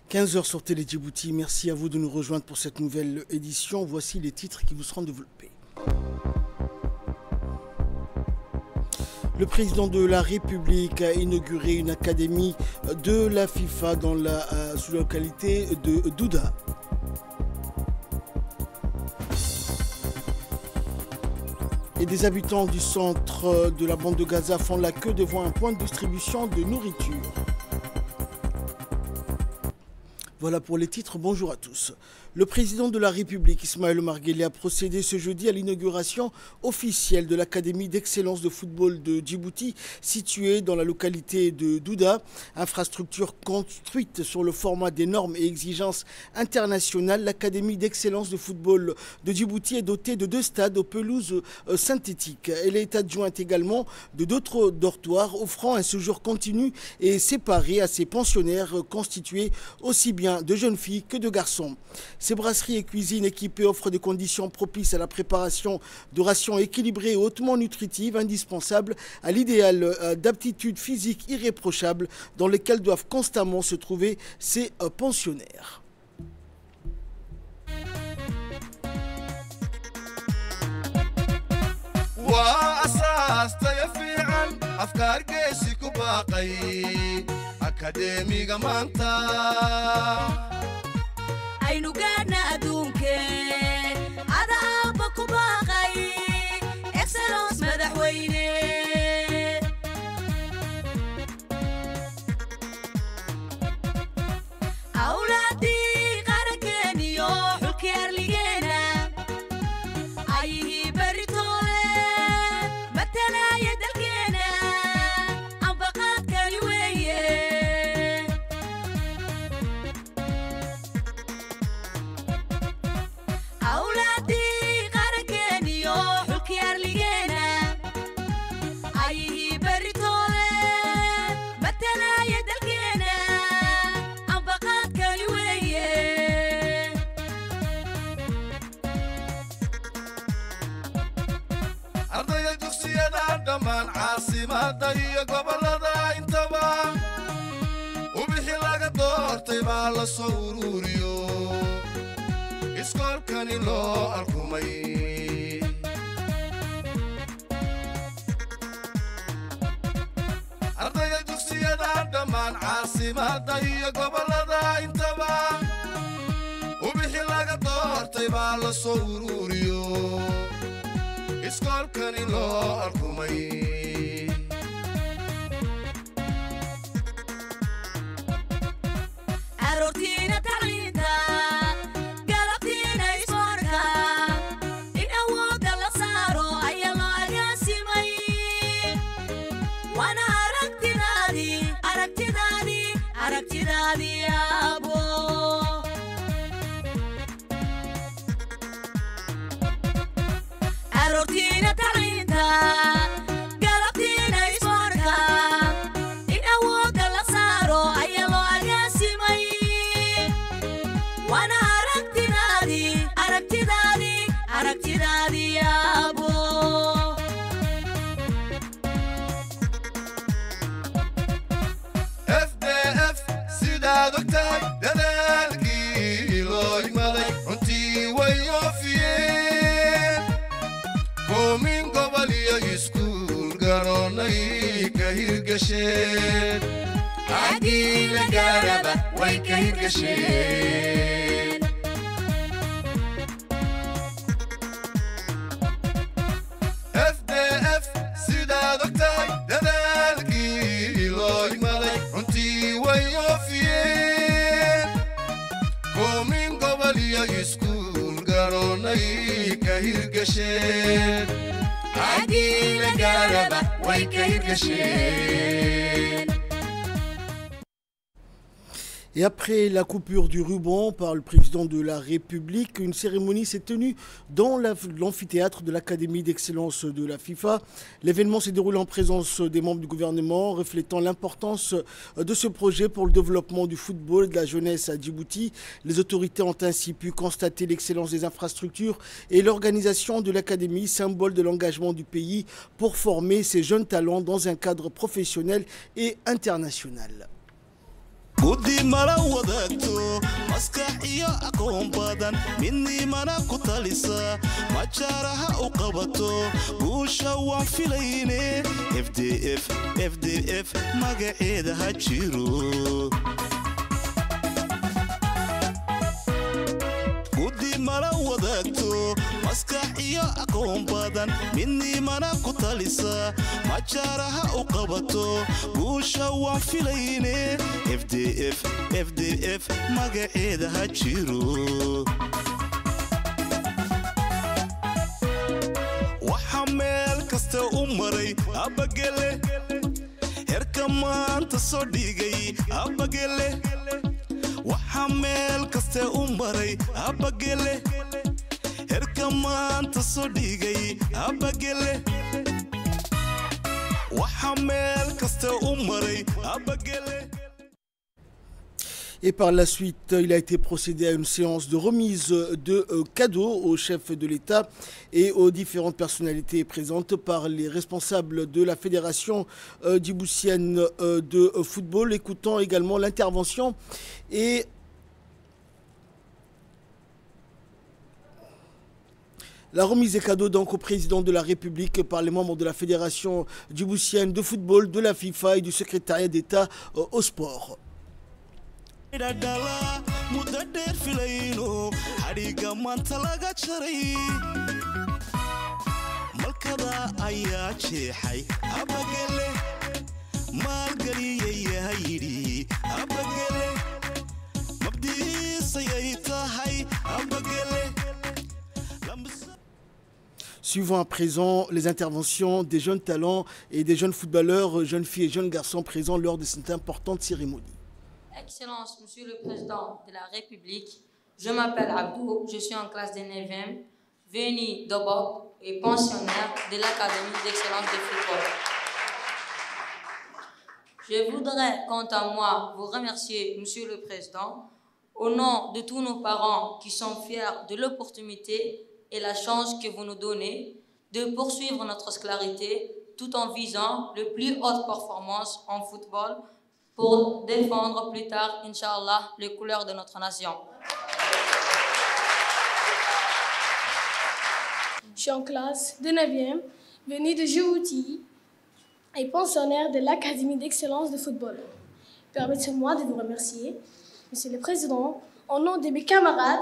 15 h sur Télé Djibouti. Merci à vous de nous rejoindre pour cette nouvelle édition. Voici les titres qui vous seront développés. Le président de la République a inauguré une académie de la FIFA dans la sous-localité de Douda. Et des habitants du centre de la bande de Gaza font la queue devant un point de distribution de nourriture. Voilà pour les titres, bonjour à tous. Le président de la République, Ismaël Omar Guelleh, a procédé ce jeudi à l'inauguration officielle de l'Académie d'excellence de football de Djibouti, située dans la localité de Douda. Infrastructure construite sur le format des normes et exigences internationales, l'Académie d'excellence de football de Djibouti est dotée de 2 stades aux pelouses synthétiques. Elle est adjointe également de d'autres dortoirs, offrant un séjour continu et séparé à ses pensionnaires constitués aussi bien de jeunes filles que de garçons. Ces brasseries et cuisines équipées offrent des conditions propices à la préparation de rations équilibrées et hautement nutritives, indispensables à l'idéal d'aptitudes physiques irréprochables dans lesquelles doivent constamment se trouver ces pensionnaires. aynu gaadhna adduunke adaaba ku baaqay excellence madaxweyne awlaadii qarankeeniyo xulkii arligeena ayihii beritoole matalaya dalkeena ambaqaadkani weeye عاصمة قبل ذا انتبه وبحي لقى دورتي بالا صوروريو اسكول كاني لو الكومي أرضي الدوسية دمان عاصمة قبل ذا انتبه وبحي لقى دورتي بالا صوروريو اسكول كاني لو الكومي aroortiina tacliinta galabtiina isboorka in awoodda la saaro ayaa loo agaasimay waana aragtidaadii abo aroortiina tacliinta galabtiina isboorka in awoodda la saaro ayaa loo agaasimay وانا aragtidaadii abo FDF sidaad ogtahay dadaalkii loo imaday runtii way oofiyeen koomin gobol iyo iskuul garoonay ka hirgasheen haddii la gaaraba way ka hirgasheen FDF sidaad ogtahay dadaalkii loo imaday runtii way oofiyeen koomin gobol iyo iskuul garoonay ka hirgasheen haddii la gaaraba way ka hirgasheen. Et après la coupure du ruban par le président de la République, une cérémonie s'est tenue dans l'amphithéâtre de l'Académie d'excellence de la FIFA. L'événement s'est déroulé en présence des membres du gouvernement, reflétant l'importance de ce projet pour le développement du football et de la jeunesse à Djibouti. Les autorités ont ainsi pu constater l'excellence des infrastructures et l'organisation de l'Académie, symbole de l'engagement du pays pour former ces jeunes talents dans un cadre professionnel et international. gudi mala wadaagto maskax iyo aqoon badan midnimana ku talisa majaaraha u qabato guusha waan filayne FDF magaceeda ha jiro gudi mala wadaagto maskax iyo aqoon badan midnimana ku talisa majaaraha u qabato guusha waan filayne FDF magaceeda ha jiro waxa meel kasta u maray abagele herka maanta soo dhigay abagele waxa meel kasta u maray abagele herka maanta soo dhigay abagele waxa meel kasta u maray abagele. Et par la suite, il a été procédé à une séance de remise de cadeaux au chef de l'État et aux différentes personnalités présentes par les responsables de la Fédération djiboutienne de football. Écoutons également l'intervention et la remise des cadeaux donc au président de la République par les membres de la Fédération djiboutienne de football, de la FIFA et du secrétariat d'État au sport. Dala muddo dheer filayno xariga maanta laga jaray malkada ayaa jeexay abagele maalgeliyay yidhi abagele mabdiisayay tahay abagele. Suivant à présent les interventions des jeunes talents et des jeunes footballeurs, jeunes filles et jeunes garçons présents lors de cette importante cérémonie. Excellence, Monsieur le Président de la République, je m'appelle Abdou, je suis en classe de 9e, venu d'Obok et pensionnaire de l'Académie d'excellence de football. Je voudrais, quant à moi, vous remercier, Monsieur le Président, au nom de tous nos parents qui sont fiers de l'opportunité et la chance que vous nous donnez de poursuivre notre scolarité tout en visant le plus haute performance en football pour défendre plus tard, Inch'Allah, les couleurs de notre nation. Je suis en classe de 9e, venue de Djibouti et pensionnaire de l'Académie d'excellence de football. Permettez-moi de vous remercier, Monsieur le Président, au nom de mes camarades,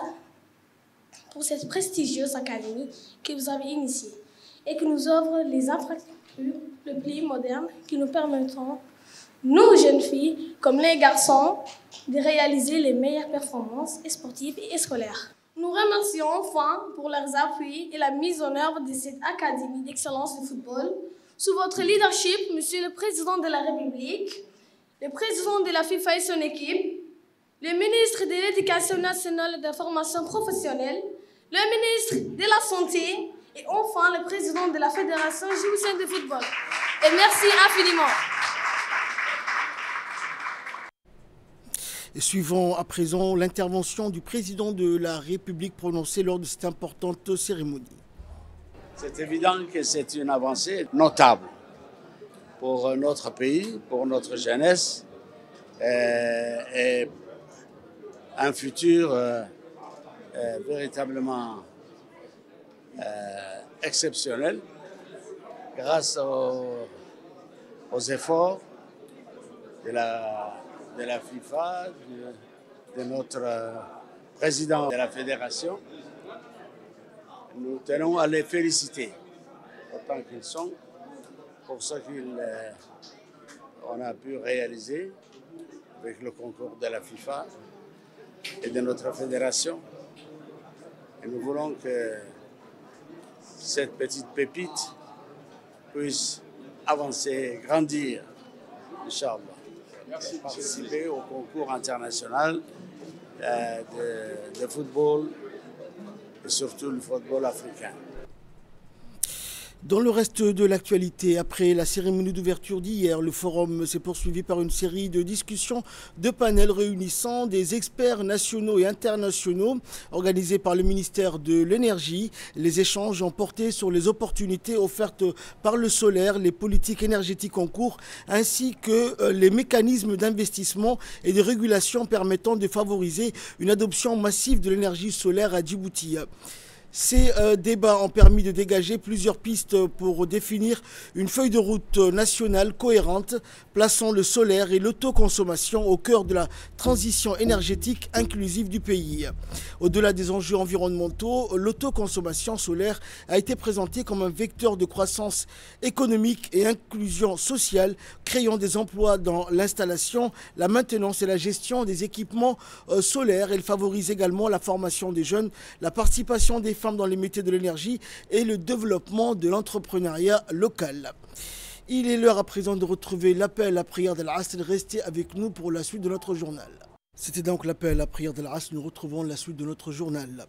pour cette prestigieuse académie que vous avez initiée et qui nous offre les infrastructures les plus modernes qui nous permettront, nous, jeunes filles, comme les garçons, de réaliser les meilleures performances sportives et scolaires. Nous remercions enfin pour leurs appuis et la mise en œuvre de cette Académie d'excellence de football. Sous votre leadership, Monsieur le Président de la République, le Président de la FIFA et son équipe, le ministre de l'Éducation nationale et de la formation professionnelle, le ministre de la Santé et enfin le Président de la Fédération djiboutienne de football. Et merci infiniment. Et suivant à présent l'intervention du président de la République prononcée lors de cette importante cérémonie. C'est évident que c'est une avancée notable pour notre pays, pour notre jeunesse et un futur véritablement exceptionnel grâce aux efforts de la FIFA, de notre président de la fédération. Nous tenons à les féliciter autant qu'ils sont pour ce qu'on a pu réaliser avec le concours de la FIFA et de notre fédération. Et nous voulons que cette petite pépite puisse avancer, grandir, Inch'Allah. Participer au concours international de football et surtout le football africain. Dans le reste de l'actualité, après la cérémonie d'ouverture d'hier, le forum s'est poursuivi par une série de discussions de panels réunissant des experts nationaux et internationaux organisés par le ministère de l'Énergie. Les échanges ont porté sur les opportunités offertes par le solaire, les politiques énergétiques en cours, ainsi que les mécanismes d'investissement et de régulation permettant de favoriser une adoption massive de l'énergie solaire à Djibouti. Ces débats ont permis de dégager plusieurs pistes pour définir une feuille de route nationale cohérente, plaçant le solaire et l'autoconsommation au cœur de la transition énergétique inclusive du pays. Au-delà des enjeux environnementaux, l'autoconsommation solaire a été présentée comme un vecteur de croissance économique et inclusion sociale, créant des emplois dans l'installation, la maintenance et la gestion des équipements solaires. Elle favorise également la formation des jeunes, la participation des femmes dans les métiers de l'énergie et le développement de l'entrepreneuriat local. Il est l'heure à présent de retrouver l'appel à la prière de l'Asr. Restez avec nous pour la suite de notre journal. C'était donc l'appel à la prière de l'Asr. Nous retrouvons la suite de notre journal.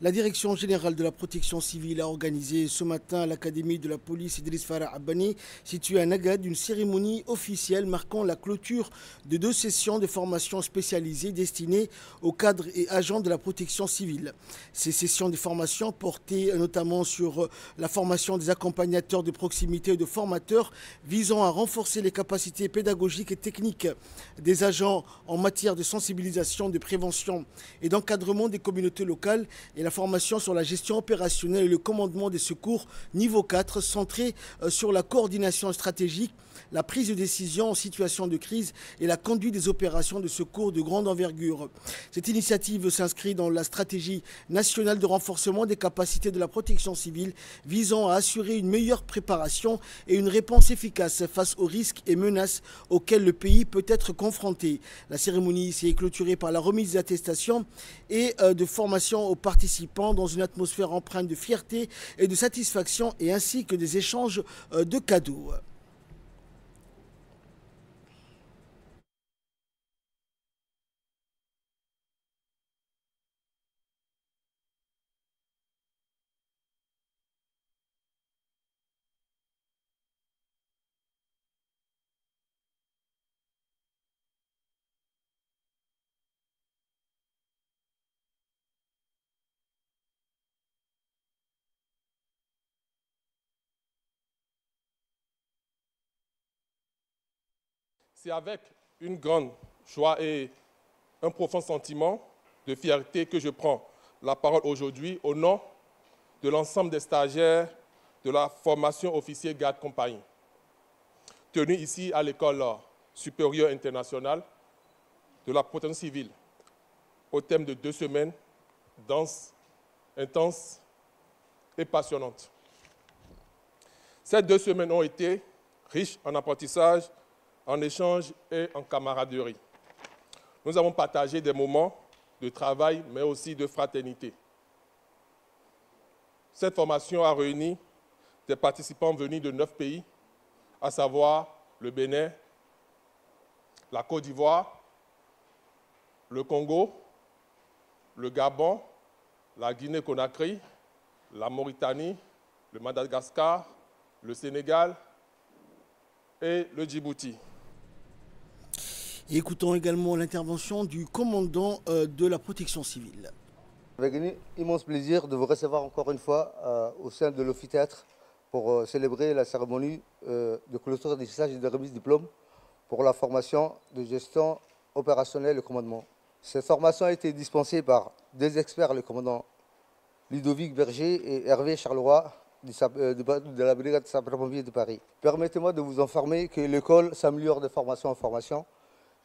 La Direction générale de la protection civile a organisé ce matin à l'Académie de la police Idriss Farah Abani, située à Nagad, une cérémonie officielle marquant la clôture de 2 sessions de formation spécialisée destinées aux cadres et agents de la protection civile. Ces sessions de formation portaient notamment sur la formation des accompagnateurs de proximité et de formateurs visant à renforcer les capacités pédagogiques et techniques des agents en matière de sensibilisation, de prévention et d'encadrement des communautés locales, et la formation sur la gestion opérationnelle et le commandement des secours niveau 4, centré sur la coordination stratégique, la prise de décision en situation de crise et la conduite des opérations de secours de grande envergure. Cette initiative s'inscrit dans la stratégie nationale de renforcement des capacités de la protection civile visant à assurer une meilleure préparation et une réponse efficace face aux risques et menaces auxquels le pays peut être confronté. La cérémonie s'est clôturée par la remise d'attestations et de formation aux participants dans une atmosphère empreinte de fierté et de satisfaction, et ainsi que des échanges de cadeaux. C'est avec une grande joie et un profond sentiment de fierté que je prends la parole aujourd'hui au nom de l'ensemble des stagiaires de la formation officier garde compagnie, tenue ici à l'École supérieure internationale de la protection civile, au thème de 2 semaines denses, intenses et passionnantes. Ces 2 semaines ont été riches en apprentissage, en échange et en camaraderie. Nous avons partagé des moments de travail, mais aussi de fraternité. Cette formation a réuni des participants venus de 9 pays, à savoir le Bénin, la Côte d'Ivoire, le Congo, le Gabon, la Guinée-Conakry, la Mauritanie, le Madagascar, le Sénégal et le Djibouti. Et écoutons également l'intervention du commandant de la protection civile. Avec un immense plaisir de vous recevoir encore une fois au sein de l'amphithéâtre pour célébrer la cérémonie de clôture des stages et de remise de diplôme pour la formation de gestion opérationnelle et commandement. Cette formation a été dispensée par 2 experts, le commandant Ludovic Berger et Hervé Charleroi de la brigade sapeurs-pompiers de Paris. Permettez-moi de vous informer que l'école s'améliore de formation en formation.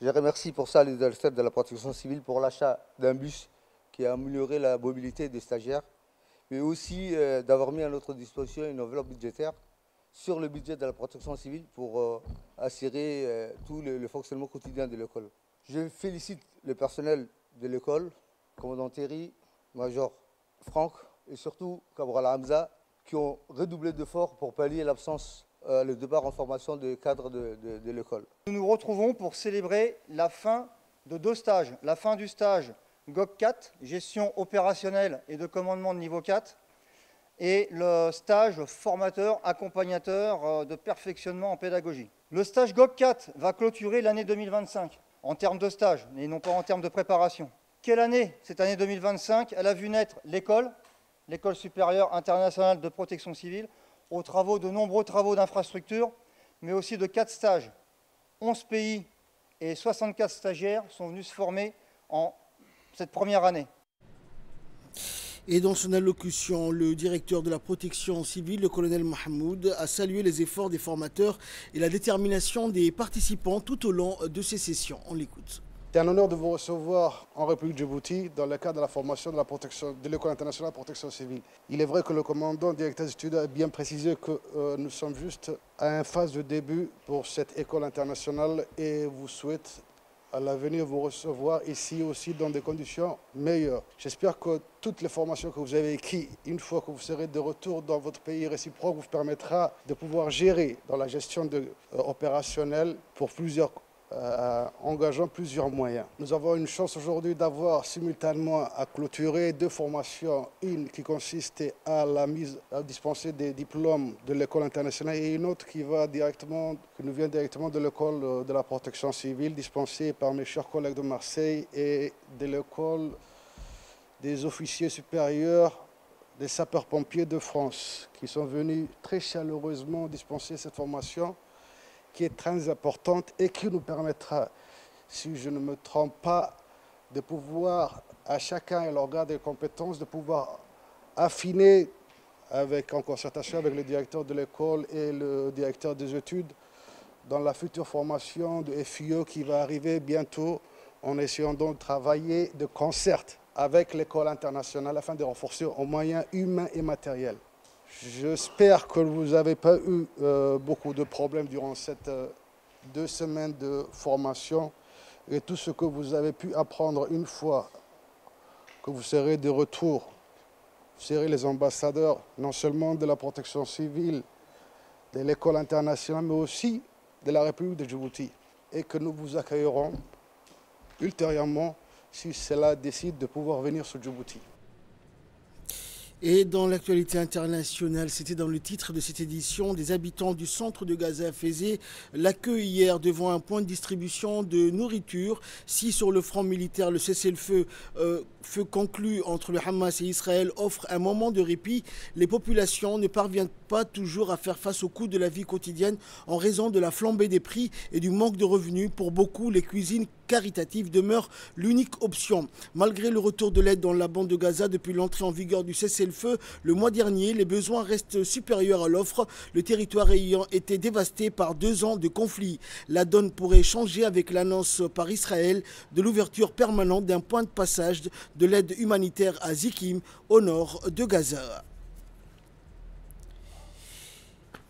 Je remercie pour ça les directeurs de la protection civile pour l'achat d'un bus qui a amélioré la mobilité des stagiaires, mais aussi d'avoir mis à notre disposition une enveloppe budgétaire sur le budget de la protection civile pour assurer tout le fonctionnement quotidien de l'école. Je félicite le personnel de l'école, commandant Thierry, major Franck et surtout Cabral Hamza, qui ont redoublé d'efforts pour pallier l'absence, le départ en formation des cadres de l'école. Nous nous retrouvons pour célébrer la fin de 2 stages. La fin du stage GOC 4, gestion opérationnelle et de commandement de niveau 4, et le stage formateur accompagnateur de perfectionnement en pédagogie. Le stage GOG4 va clôturer l'année 2025 en termes de stage et non pas en termes de préparation. Quelle année? Cette année 2025, elle a vu naître l'École supérieure internationale de protection civile, de nombreux travaux d'infrastructure, mais aussi de 4 stages. 11 pays et 64 stagiaires sont venus se former en cette première année. Et dans son allocution, le directeur de la protection civile, le colonel Mahmoud, a salué les efforts des formateurs et la détermination des participants tout au long de ces sessions. On l'écoute. C'est un honneur de vous recevoir en République de Djibouti dans le cadre de la formation de l'École internationale de protection civile. Il est vrai que le commandant directeur des études a bien précisé que nous sommes juste à une phase de début pour cette école internationale et vous souhaite à l'avenir vous recevoir ici aussi dans des conditions meilleures. J'espère que toutes les formations que vous avez acquises, une fois que vous serez de retour dans votre pays réciproque, vous permettra de pouvoir gérer dans la gestion opérationnelle pour engageant plusieurs moyens. Nous avons une chance aujourd'hui d'avoir simultanément à clôturer 2 formations, une qui consiste à dispenser des diplômes de l'école internationale et une autre qui nous vient directement de l'école de la protection civile dispensée par mes chers collègues de Marseille et de l'école des officiers supérieurs des sapeurs-pompiers de France qui sont venus très chaleureusement dispenser cette formation qui est très importante et qui nous permettra, si je ne me trompe pas, de pouvoir, à chacun et leur grade de compétences, de pouvoir affiner en concertation avec le directeur de l'école et le directeur des études dans la future formation de FIE qui va arriver bientôt, en essayant donc de travailler de concert avec l'école internationale afin de renforcer aux moyens humains et matériels. J'espère que vous n'avez pas eu beaucoup de problèmes durant ces 2 semaines de formation et tout ce que vous avez pu apprendre une fois que vous serez de retour. Vous serez les ambassadeurs non seulement de la protection civile, de l'école internationale, mais aussi de la République de Djibouti et que nous vous accueillerons ultérieurement si cela décide de pouvoir venir sur Djibouti. Et dans l'actualité internationale, c'était dans le titre de cette édition, des habitants du centre de Gaza faisaient l'accueil hier devant un point de distribution de nourriture. Si sur le front militaire, le cessez-le-feu conclu entre le Hamas et Israël offre un moment de répit, les populations ne parviennent pas toujours à faire face aux coûts de la vie quotidienne en raison de la flambée des prix et du manque de revenus. Pour beaucoup, les cuisines caritatives demeurent l'unique option. Malgré le retour de l'aide dans la bande de Gaza depuis l'entrée en vigueur du cessez-le-feu le mois dernier, les besoins restent supérieurs à l'offre, le territoire ayant été dévasté par 2 ans de conflit. La donne pourrait changer avec l'annonce par Israël de l'ouverture permanente d'un point de passage de l'aide humanitaire à Zikim, au nord de Gaza.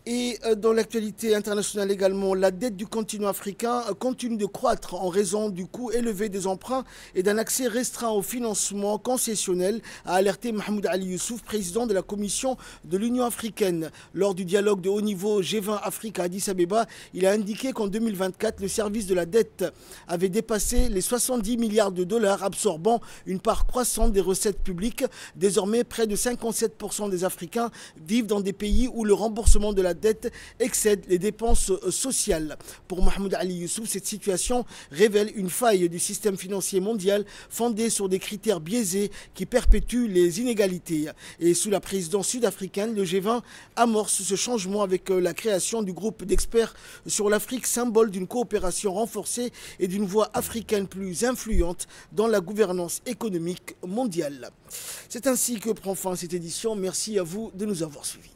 Et dans l'actualité internationale également, la dette du continent africain continue de croître en raison du coût élevé des emprunts et d'un accès restreint au financement concessionnel, a alerté Mahmoud Ali Youssouf, président de la Commission de l'Union africaine. Lors du dialogue de haut niveau G20 Afrique à Addis Abeba, il a indiqué qu'en 2024, le service de la dette avait dépassé les 70 milliards de dollars, absorbant une part croissante des recettes publiques. Désormais, près de 57% des Africains vivent dans des pays où le remboursement de la dette excède les dépenses sociales. Pour Mahmoud Ali Youssouf, cette situation révèle une faille du système financier mondial fondé sur des critères biaisés qui perpétuent les inégalités. Et sous la présidence sud-africaine, le G20 amorce ce changement avec la création du groupe d'experts sur l'Afrique, symbole d'une coopération renforcée et d'une voix africaine plus influente dans la gouvernance économique mondiale. C'est ainsi que prend fin cette édition. Merci à vous de nous avoir suivis.